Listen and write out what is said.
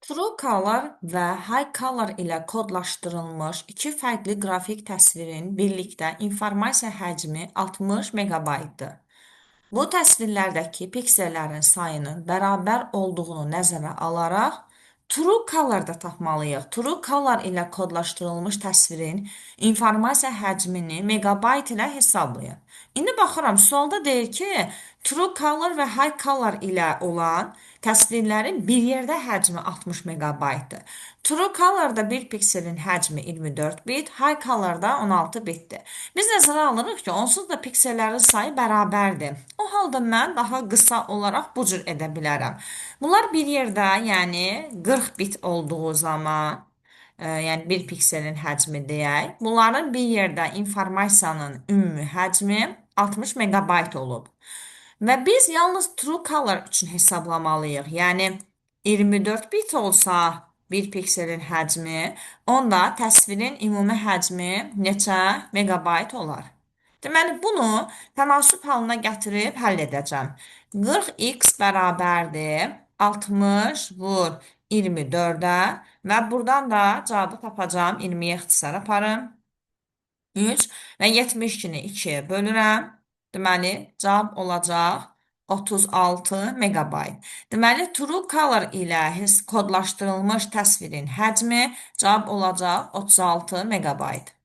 TrueColor və HighColor ilə kodlaşdırılmış iki fərqli qrafik təsvirin birlikdə informasiya həcmi 60 megabaytdır. Bu təsvirlərdəki piksellərin sayının bərabər olduğunu nəzərə alaraq TrueColor-da tapmalıyıq. TrueColor ilə kodlaşdırılmış təsvirin informasiya həcmini megabayt ilə hesablayın. İndi baxıram, sualda deyir ki, TrueColor və HighColor ilə olan təsvirlərin bir yerdə həcmi 60 megabaytdır. TrueColor-da bir pikselin həcmi 24 bit, HighColor-da 16 bitdir. Biz nəzərə alırıq ki, onsuz da piksellərin sayı bərabərdir. O halda mən daha qısa olaraq bu cür edə bilərəm. Bunlar bir yerdə, yəni 40 bit olduğu zaman, yəni bir pikselin həcmi deyək, bunların bir yerdə informasiyanın ümumi həcmi 60 megabayt olub. Və biz yalnız TrueColor üçün hesablamalıyıq. Yəni 24 bit olsa bir pikselin həcmi, onda təsvirin ümumi həcmi neçə megabayt olar? Deməli, bunu tənasüb halına gətirib həll edəcəm. 40x bərabərdir 60 vur 24-ə və buradan da cavabı tapacağım. 20-yə ixtisar aparım. 3 və 72-ni 2-yə bölürəm. Deməli, cavab olacaq 36 megabayt. Deməli, TrueColor ilə kodlaşdırılmış təsvirin həcmi cavab olacaq 36 megabayt.